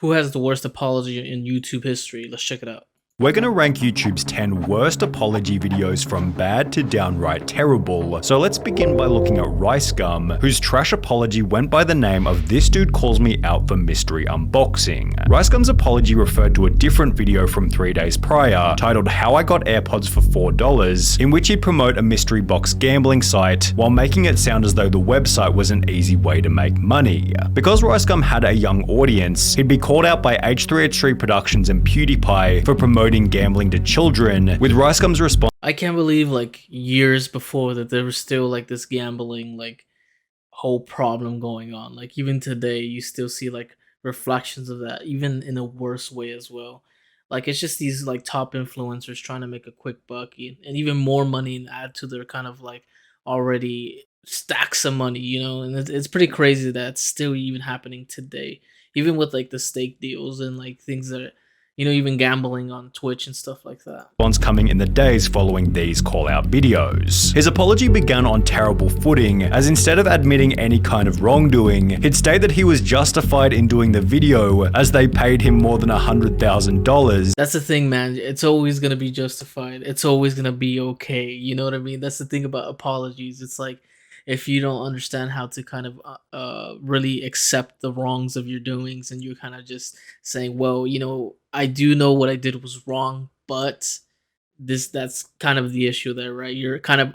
Who has the worst apology in YouTube history? Let's check it out. We're going to rank YouTube's 10 worst apology videos from bad to downright terrible. So let's begin by looking at RiceGum, whose trash apology went by the name of "This Dude Calls Me Out for Mystery Unboxing." RiceGum's apology referred to a different video from 3 days prior, titled "How I Got AirPods for $4, in which he'd promote a mystery box gambling site, while making it sound as though the website was an easy way to make money. Because RiceGum had a young audience, he'd be called out by H3H3 Productions and PewDiePie for promoting gambling to children, with RiceGum's response: I can't believe like years before that there was still like this gambling like whole problem going on. Like even today you still see like reflections of that, even in a worse way as well. Like it's just these like top influencers trying to make a quick buck and even more money and add to their kind of like already stacks of money, and it's pretty crazy that it's still even happening today, even with like the stake deals and like things that even gambling on Twitch and stuff like that. Coming in the days following these call-out videos. His apology began on terrible footing, as instead of admitting any kind of wrongdoing, he'd state that he was justified in doing the video as they paid him more than $100,000. That's the thing, man. It's always gonna be justified. It's always gonna be okay. You know what I mean? That's the thing about apologies. It's like, if you don't understand how to kind of really accept the wrongs of your doings, and you're kind of just saying, well, I do know what I did was wrong, but that's kind of the issue there, right? You're kind of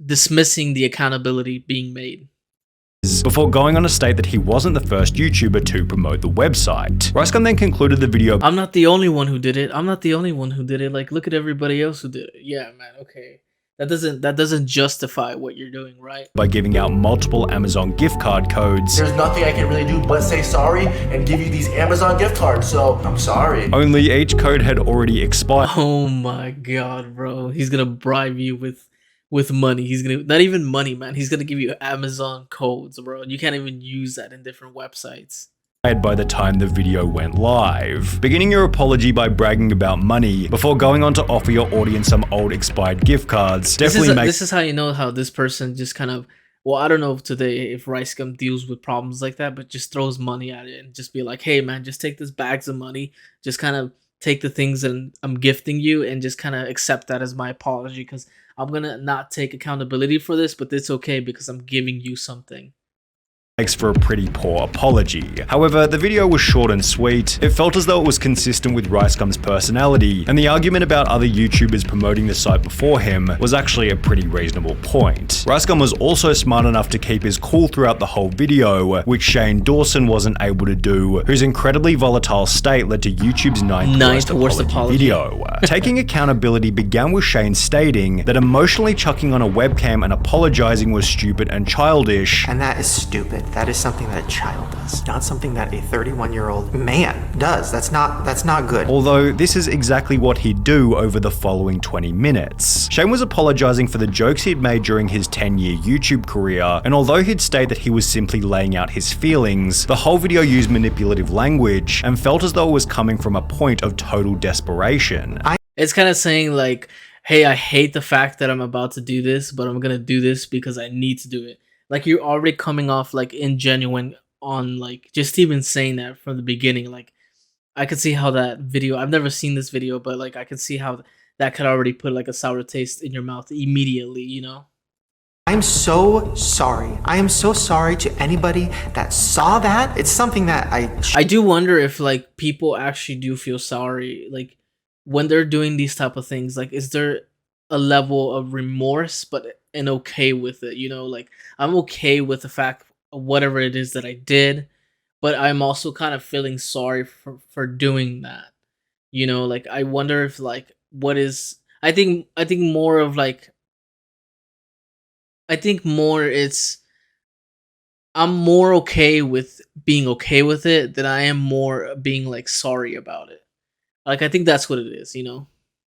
dismissing the accountability being made. Before going on to state that he wasn't the first YouTuber to promote the website. RiceGum then concluded the video: I'm not the only one who did it. I'm not the only one who did it. Like, look at everybody else who did it. Yeah, man, okay. That doesn't justify what you're doing, right? By giving out multiple Amazon gift card codes. There's nothing I can really do but say sorry and give you these Amazon gift cards, so I'm sorry. Only each code had already expired. Oh my god, bro. He's gonna bribe you with money. He's gonna, not even money, man. He's gonna give you Amazon codes, bro. You can't even use that in different websites By the time the video went live. Beginning your apology by bragging about money before going on to offer your audience some old expired gift cards this is how you know how this person just kind of, well, I don't know if today if RiceGum deals with problems like that, but just throws money at it and just be like, hey man, just take this bags of money, just kind of take the things that I'm gifting you and just kind of accept that as my apology, because I'm gonna not take accountability for this, but it's okay because I'm giving you something. Makes for a pretty poor apology. However, the video was short and sweet. It felt as though it was consistent with RiceGum's personality, and the argument about other YouTubers promoting the site before him was actually a pretty reasonable point. RiceGum was also smart enough to keep his cool throughout the whole video, which Shane Dawson wasn't able to do, whose incredibly volatile state led to YouTube's ninth worst apology video. Taking accountability began with Shane stating that emotionally chucking on a webcam and apologizing was stupid and childish. And that is stupid. That is something that a child does, not something that a 31-year-old man does. That's not good. Although this is exactly what he'd do over the following 20 minutes. Shane was apologizing for the jokes he'd made during his 10-year YouTube career, and although he'd state that he was simply laying out his feelings, the whole video used manipulative language and felt as though it was coming from a point of total desperation. It's kind of saying like, hey, I hate the fact that I'm about to do this, but I'm gonna do this because I need to do it. Like, you're already coming off like ingenuine on like just even saying that from the beginning. Like, I could see how that video, I've never seen this video, but like I could see how that could already put like a sour taste in your mouth immediately, I'm so sorry. I am so sorry to anybody that saw that. It's something that I do wonder if like people actually do feel sorry like when they're doing these type of things. Like, is there a level of remorse and okay with it, like I'm okay with the fact of whatever it is that I did, but I'm also kind of feeling sorry for doing that, like I wonder if like what is, I think more of like, it's, I'm more okay with being okay with it than I am more being like sorry about it. Like, I think that's what it is,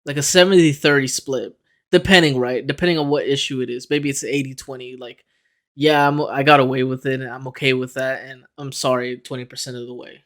like a 70-30 split, depending on what issue it is. Maybe it's 80-20, like, yeah, I got away with it and I'm okay with that, and I'm sorry 20% of the way.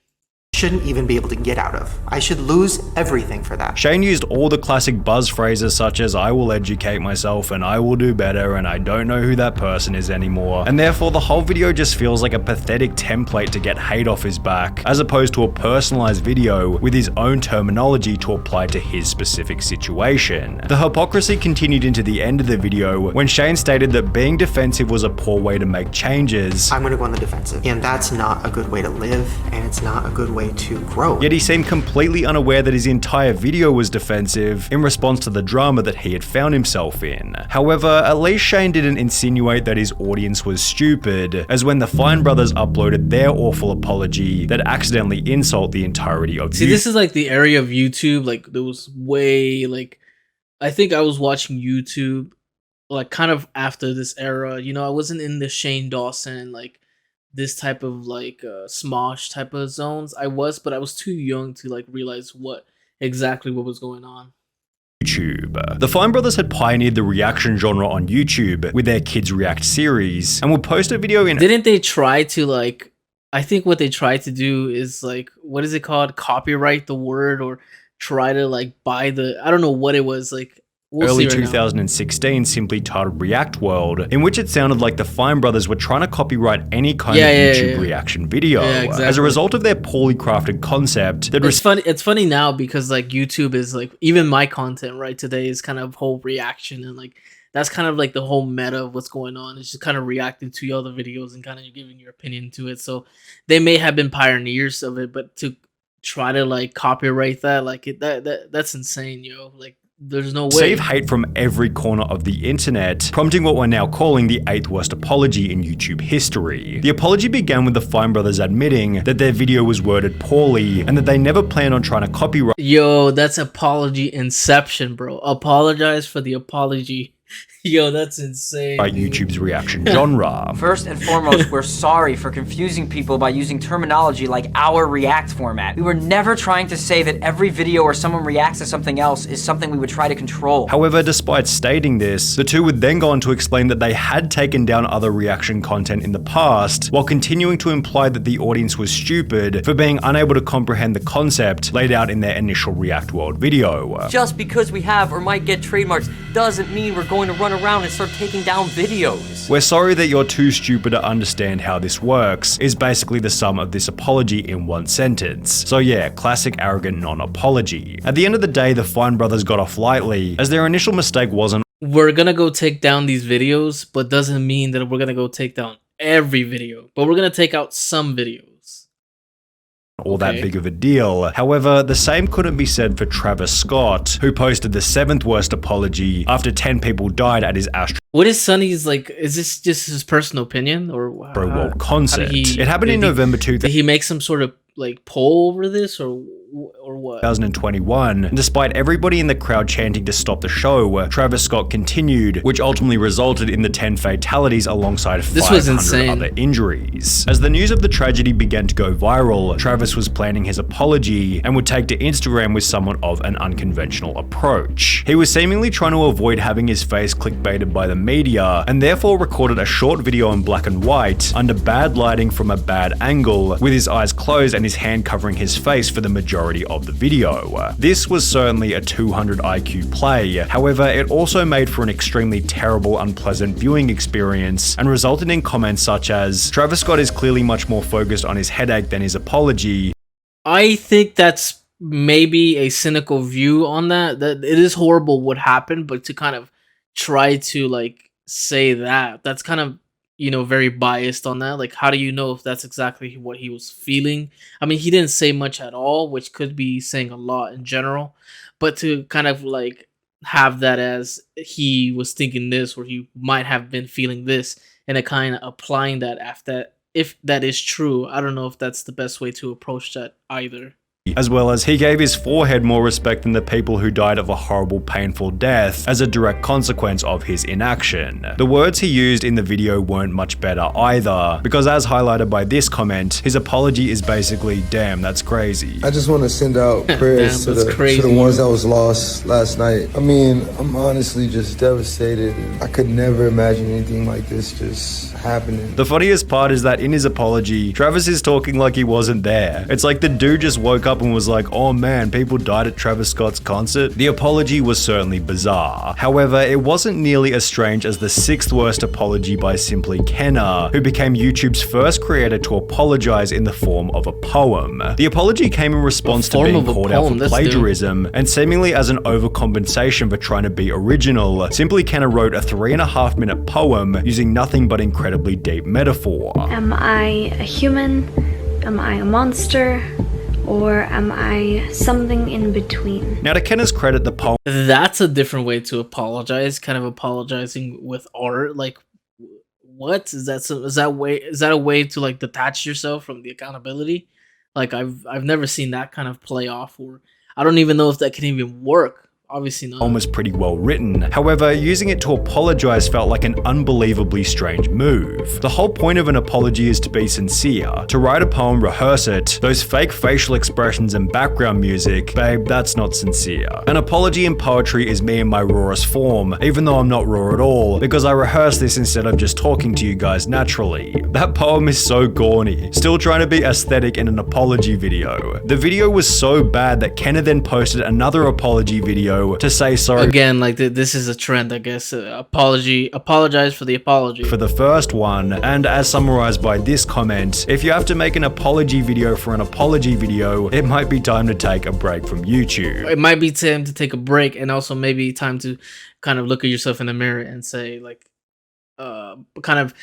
shouldn't even be able to get out of. I should lose everything for that. Shane used all the classic buzz phrases such as "I will educate myself" and "I will do better" and "I don't know who that person is anymore," and therefore the whole video just feels like a pathetic template to get hate off his back, as opposed to a personalized video with his own terminology to apply to his specific situation. The hypocrisy continued into the end of the video when Shane stated that being defensive was a poor way to make changes. I'm gonna go on the defensive, and that's not a good way to live, and it's not a good way to grow. Yet he seemed completely unaware that his entire video was defensive in response to the drama that he had found himself in. However, at least Shane didn't insinuate that his audience was stupid, as when the Fine brothers uploaded their awful apology that accidentally insult the entirety of See, this is like the area of YouTube, like there was way, like, I think I was watching YouTube like kind of after this era, you know, I wasn't in the Shane Dawson, like this type of like Smosh type of zones. I was, but I was too young to like realize what was going on. YouTube. The Fine brothers had pioneered the reaction genre on YouTube with their Kids React series and would post a video in— Didn't they try to like, I think what they tried to do is like, what is it called? Copyright the word or try to like buy the, I don't know what it was, like early 2016 simply titled React World, in which it sounded like the Fine brothers were trying to copyright any kind of YouTube reaction video. Exactly. As a result of their poorly crafted concept that it's funny now because like YouTube is like, even my content right today is kind of whole reaction, and like that's kind of like the whole meta of what's going on. It's just kind of reacting to other videos and kind of giving your opinion to it. So they may have been pioneers of it, but to try to like copyright that, like that's insane, yo. Like there's no way. Save hate from every corner of the internet, prompting what we're now calling the 8th worst apology in YouTube history. The apology began with the Fine brothers admitting that their video was worded poorly and that they never planned on trying to copyright— Yo, that's apology inception, bro. Apologize for the apology. Yo, that's insane. By YouTube's reaction genre. First and foremost, we're sorry for confusing people by using terminology like our React format. We were never trying to say that every video where someone reacts to something else is something we would try to control. However, despite stating this, the two would then go on to explain that they had taken down other reaction content in the past, while continuing to imply that the audience was stupid for being unable to comprehend the concept laid out in their initial React World video. Just because we have or might get trademarks doesn't mean we're going to run around and start taking down videos. "We're sorry that you're too stupid to understand how this works," is basically the sum of this apology in one sentence. So yeah, classic arrogant non-apology. At the end of the day, the Fine brothers got off lightly, as their initial mistake wasn't "We're gonna go take down these videos," but doesn't mean that we're gonna go take down every video, but we're gonna take out some videos. All that big of a deal. However, the same couldn't be said for Travis Scott, who posted the 7th worst apology after 10 people died at his Astro What is Sunny's like? Is this just his personal opinion or World concert? It happened in November 2000. Did he make some sort of like poll over this or what? 2021. And despite everybody in the crowd chanting to stop the show, Travis Scott continued, which ultimately resulted in the 10 fatalities alongside 500 other injuries. As the news of the tragedy began to go viral, Travis was planning his apology and would take to Instagram with somewhat of an unconventional approach. He was seemingly trying to avoid having his face clickbaited by the media, and therefore recorded a short video in black and white under bad lighting from a bad angle, with his eyes closed and his hand covering his face for the majority of the video. This was certainly a 200 IQ play, however it also made for an extremely terrible, unpleasant viewing experience and resulted in comments such as, "Travis Scott is clearly much more focused on his headache than his apology." I think that's maybe a cynical view on that it is horrible what happened, but to kind of try to like say that's kind of, you know, very biased on that. Like, how do you know if that's exactly what he was feeling? I mean, he didn't say much at all, which could be saying a lot in general, but to kind of like have that as he was thinking this or he might have been feeling this and a kind of applying that after, if that is true, I don't know if that's the best way to approach that either. as well as he gave his forehead more respect than the people who died of a horrible, painful death as a direct consequence of his inaction. The words he used in the video weren't much better either, because as highlighted by this comment, his apology is basically, damn, that's crazy. I just want to send out prayers to the ones that was lost last night. I mean, I'm honestly just devastated. I could never imagine anything like this just happening. The funniest part is that in his apology, Travis is talking like he wasn't there. It's like the dude just woke up and was like, oh man, people died at Travis Scott's concert. The apology was certainly bizarre. However, it wasn't nearly as strange as the 6th worst apology by Simply Kenna, who became YouTube's first creator to apologize in the form of a poem. The apology came in response to being called out for plagiarism and seemingly as an overcompensation for trying to be original. Simply Kenna wrote a 3.5-minute poem using nothing but incredibly deep metaphor. Am I a human? Am I a monster? Or am I something in between? Now, to Kenna's credit, the poem... That's a different way to apologize, kind of apologizing with art. Like, what? Is that a way to, like, detach yourself from the accountability? Like, I've never seen that kind of play off, or I don't even know if that can even work. Obviously not. Almost pretty well written. However, using it to apologize felt like an unbelievably strange move. The whole point of an apology is to be sincere. To write a poem, rehearse it. Those fake facial expressions and background music, babe, that's not sincere. An apology in poetry is me in my rawest form, even though I'm not raw at all, because I rehearse this instead of just talking to you guys naturally. That poem is so corny. Still trying to be aesthetic in an apology video. The video was so bad that Kenna then posted another apology video to say sorry again. Like this is a trend, I guess. Apologize for the apology for the first one. And as summarized by this comment, if you have to make an apology video for an apology video, it might be time to take a break from YouTube. It might be time to take a break, and also maybe time to kind of look at yourself in the mirror and say, like, kind of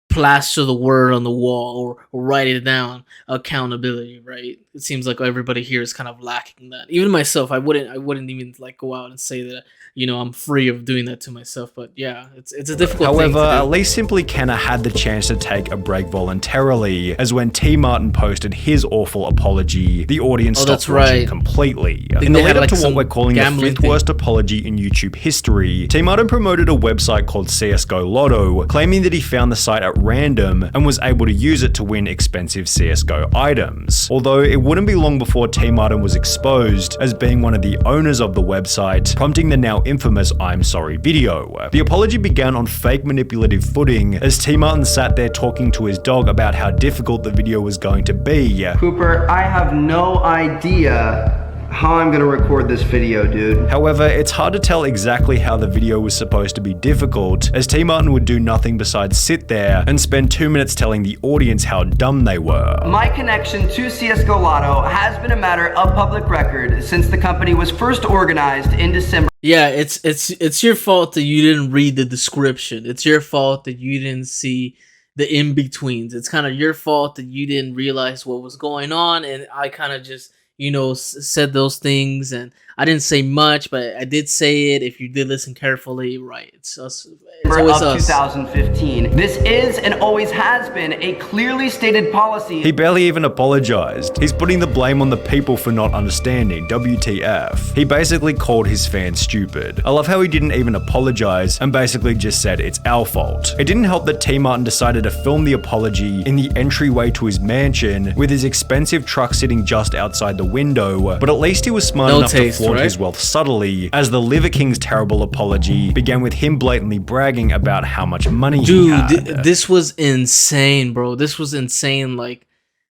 plaster the word on the wall or write it down. Accountability, right? It seems like everybody here is kind of lacking that. Even myself, I wouldn't even like go out and say that, you know, I'm free of doing that to myself. But yeah, it's a difficult thing to do. However, at least Simply Kenna had the chance to take a break voluntarily, as when T Martin posted his awful apology, the audience stopped watching completely. In the lead up to what we're calling the 5th worst apology in YouTube history, T Martin promoted a website called CSGO Lotto, claiming that he found the site at random and was able to use it to win expensive CSGO items. Although it wouldn't be long before T Martin was exposed as being one of the owners of the website, prompting the now infamous I'm sorry video. The apology began on fake manipulative footing as T Martin sat there talking to his dog about how difficult the video was going to be. Cooper, I have no idea how I'm gonna record this video, dude. However, it's hard to tell exactly how the video was supposed to be difficult, as T Martin would do nothing besides sit there and spend 2 minutes telling the audience how dumb they were. My connection to CSGO Lotto has been a matter of public record since the company was first organized in December. Yeah, it's your fault that you didn't read the description. It's your fault that you didn't see the in-betweens. It's kind of your fault that you didn't realize what was going on, and I kind of just, you know, said those things, and I didn't say much, but I did say it. If you did listen carefully, right? It's us. It's always us. 2015. This is and always has been a clearly stated policy. He barely even apologized. He's putting the blame on the people for not understanding. WTF. He basically called his fans stupid. I love how he didn't even apologize and basically just said it's our fault. It didn't help that T Martin decided to film the apology in the entryway to his mansion with his expensive truck sitting just outside the window, but at least he was smart enough to flaunt his wealth subtly, as the Liver King's terrible apology began with him blatantly bragging about how much money he had. This was insane, bro. This was insane. Like,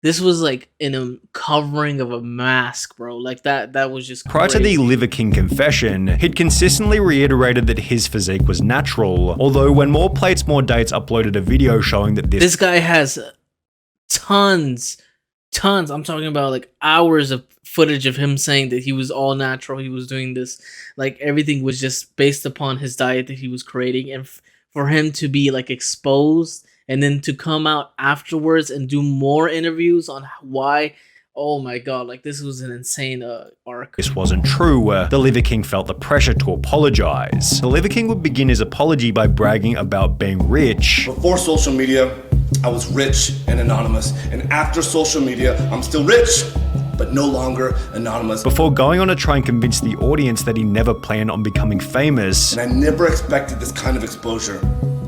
this was like in a covering of a mask, bro. Like that was just crazy. Prior to the Liver King confession, he'd consistently reiterated that his physique was natural, although when More Plates More Dates uploaded a video showing that this guy has tons, I'm talking about like hours of footage of him saying that he was all natural, he was doing this, like everything was just based upon his diet that he was creating, and for him to be like exposed and then to come out afterwards and do more interviews on why, oh my god, like this was an insane arc. This wasn't true. The Liver King felt the pressure to apologize. The Liver King would begin his apology by bragging about being rich. Before social media, I was rich and anonymous, and after social media, I'm still rich but no longer anonymous. Before going on to try and convince the audience that he never planned on becoming famous. And I never expected this kind of exposure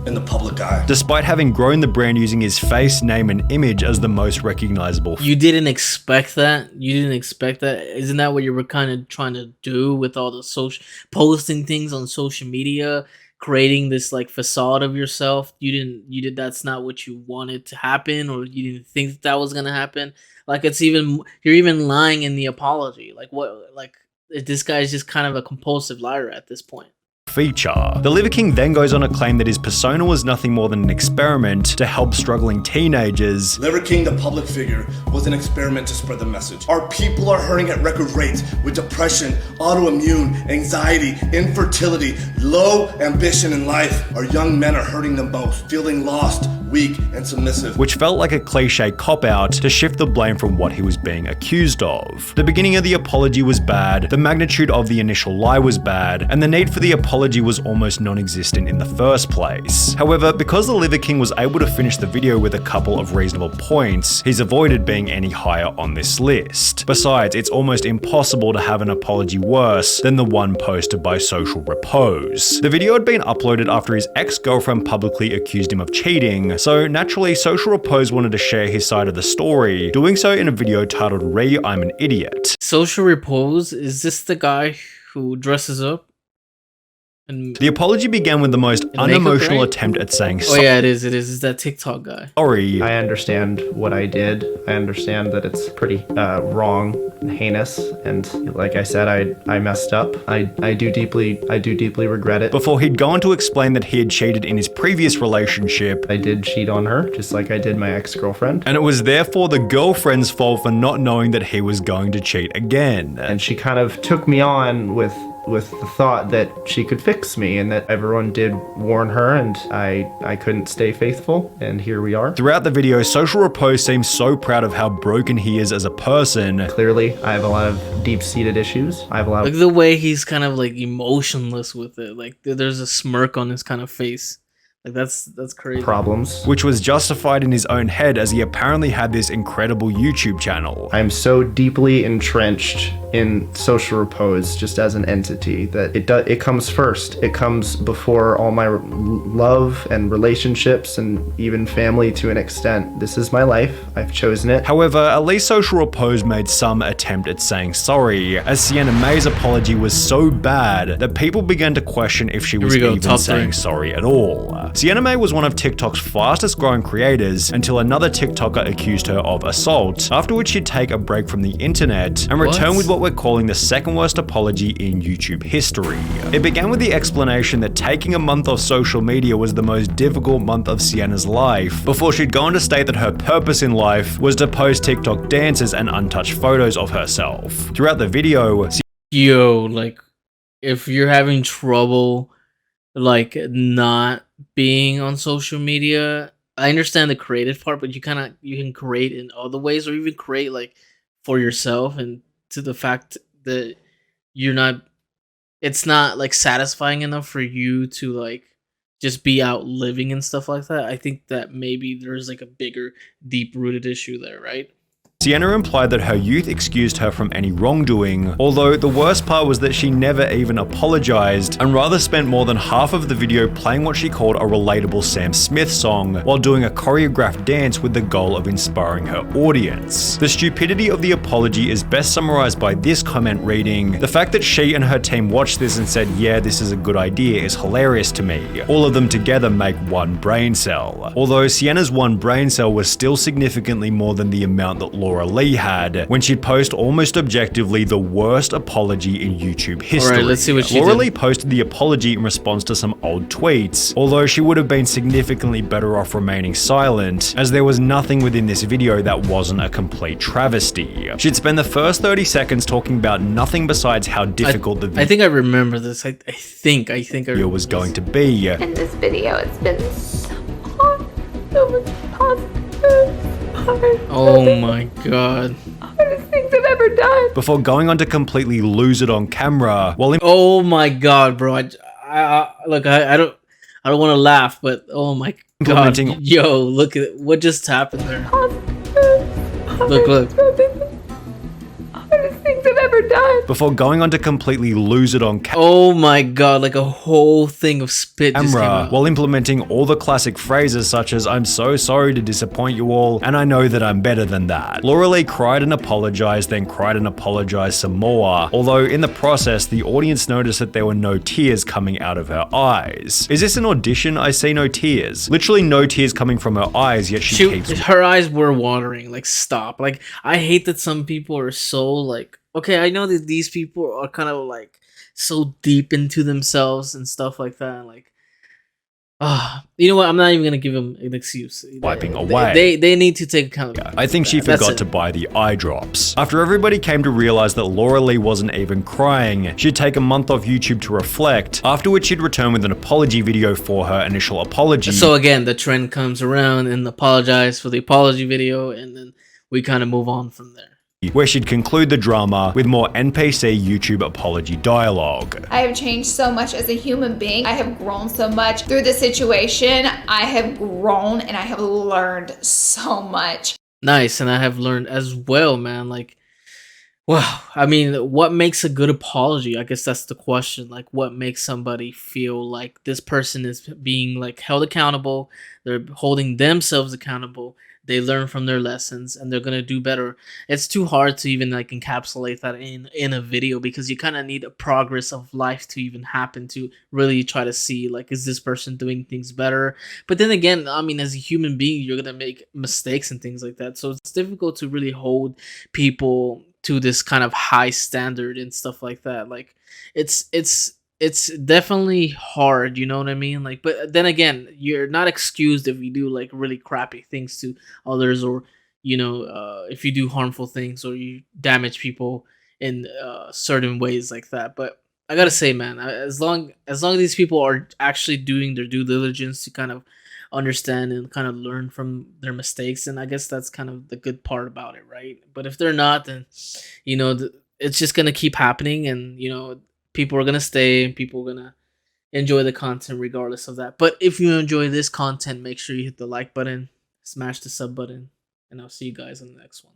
in the public eye. Despite having grown the brand using his face, name, and image as the most recognizable. You didn't expect that? You didn't expect that? Isn't that what you were kind of trying to do with all the posting things on social media, creating this like facade of yourself? That's not what you wanted to happen, or you didn't think that was gonna happen? Like, you're even lying in the apology. Like, what, like, this guy is just kind of a compulsive liar at this point. Feature. The Liver King then goes on to claim that his persona was nothing more than an experiment to help struggling teenagers. Liver King, the public figure, was an experiment to spread the message. Our people are hurting at record rates with depression, autoimmune, anxiety, infertility, low ambition in life. Our young men are hurting the most, feeling lost, weak, and submissive. Which felt like a cliche cop-out to shift the blame from what he was being accused of. The beginning of the apology was bad, the magnitude of the initial lie was bad, and the need for the apology was almost non-existent in the first place. However, because the Liver King was able to finish the video with a couple of reasonable points, he's avoided being any higher on this list. Besides, it's almost impossible to have an apology worse than the one posted by Social Repose. The video had been uploaded after his ex-girlfriend publicly accused him of cheating, so naturally Social Repose wanted to share his side of the story, doing so in a video titled I'm an Idiot. Social Repose, is this the guy who dresses up? The apology began with the most unemotional attempt at saying sorry. Oh yeah, it is. It's that TikTok guy. Sorry. I understand what I did. I understand that it's pretty wrong and heinous. And like I said, I messed up. I do deeply regret it. Before he'd go on to explain that he had cheated in his previous relationship. I did cheat on her, just like I did my ex-girlfriend. And it was therefore the girlfriend's fault for not knowing that he was going to cheat again. And she kind of took me on with the thought that she could fix me, and that everyone did warn her, and I couldn't stay faithful, and here we are. Throughout the video, Social Repose seems so proud of how broken he is as a person. Clearly, I have a lot of deep-seated issues. I have a lot of... Like the way he's kind of like emotionless with it. Like there's a smirk on his kind of face. Like that's crazy. Problems. Which was justified in his own head, as he apparently had this incredible YouTube channel. I'm so deeply entrenched in Social Repose just as an entity that it comes first. It comes before all my love and relationships and even family to an extent. This is my life. I've chosen it. However, at least Social Repose made some attempt at saying sorry, as Sienna May's apology was so bad that people began to question if she was even saying sorry at all. Sienna May was one of TikTok's fastest growing creators until another TikToker accused her of assault, after which she'd take a break from the internet and return with what we're calling the second worst apology in YouTube history. It began with the explanation that taking a month off social media was the most difficult month of Sienna's life, before she'd gone to state that her purpose in life was to post TikTok dances and untouched photos of herself. Throughout the video, like, if you're having trouble like not being on social media, I understand the creative part, but you can create in other ways, or even create like for yourself, and to the fact that it's not like satisfying enough for you to like just be out living and stuff like that. I think that maybe there's like a bigger, deep-rooted issue there, right? Sienna implied that her youth excused her from any wrongdoing, although the worst part was that she never even apologized, and rather spent more than half of the video playing what she called a relatable Sam Smith song, while doing a choreographed dance with the goal of inspiring her audience. The stupidity of the apology is best summarized by this comment reading: "The fact that she and her team watched this and said, yeah, this is a good idea, is hilarious to me. All of them together make one brain cell." Although Sienna's one brain cell was still significantly more than the amount that Laura Lee had when she'd post almost objectively the worst apology in YouTube history. Alright, let's see what she Laura did. Lee posted the apology in response to some old tweets, although she would have been significantly better off remaining silent, as there was nothing within this video that wasn't a complete travesty. She'd spend the first 30 seconds talking about nothing besides how difficult I think I remember this. I think I video was going to be. In this video, it's been so much positive. Oh my god. Hardest things I've ever done. Before going on to completely lose it on camera, while oh my god, bro. Look, I don't want to laugh, but oh my god. Yo, look at what just happened there. Look. ever done. before going on to completely lose it on Oh my god, like a whole thing of spit just came camera, out. while implementing all the classic phrases such as "I'm so sorry to disappoint you all, and I know that I'm better than that." Laura Lee cried and apologized, then cried and apologized some more, although in the process, the audience noticed that there were no tears coming out of her eyes. Is this an audition? I see no tears. Literally no tears coming from her eyes, yet she keeps... Her eyes were watering, like stop. Like, I hate that some people are so like, okay, I know that these people are kind of like so deep into themselves and stuff like that, like, you know what? I'm not even gonna give them an excuse. Wiping away. They need to take accountability. I think she forgot to buy the eye drops. After everybody came to realize that Laura Lee wasn't even crying, she'd take a month off YouTube to reflect, after which she'd return with an apology video for her initial apology. So again, the trend comes around and apologize for the apology video, and then we kind of move on from there, where she'd conclude the drama with more NPC YouTube apology dialogue. I have changed so much as a human being. I have grown so much through the situation. I have grown and I have learned so much. Nice, and I have learned as well, man. Like, wow. I mean, what makes a good apology? I guess that's the question. Like, what makes somebody feel like this person is being like held accountable? They're holding themselves accountable. They learn from their lessons and they're gonna do better. It's too hard to even like encapsulate that in a video, because you kind of need a progress of life to even happen to really try to see like, is this person doing things better? But then again, I mean, as a human being, you're gonna make mistakes and things like that. So it's difficult to really hold people to this kind of high standard and stuff like that. Like, it's definitely hard, you know what I mean? Like, but then again, you're not excused if you do like really crappy things to others, or you know, if you do harmful things or you damage people in certain ways like that. But I gotta say, man, as long as these people are actually doing their due diligence to kind of understand and kind of learn from their mistakes, and I guess that's kind of the good part about it, right? But if they're not, then you know, it's just gonna keep happening, and you know, people are gonna stay and people are gonna enjoy the content regardless of that. But if you enjoy this content, make sure you hit the like button, smash the sub button, and I'll see you guys on the next one.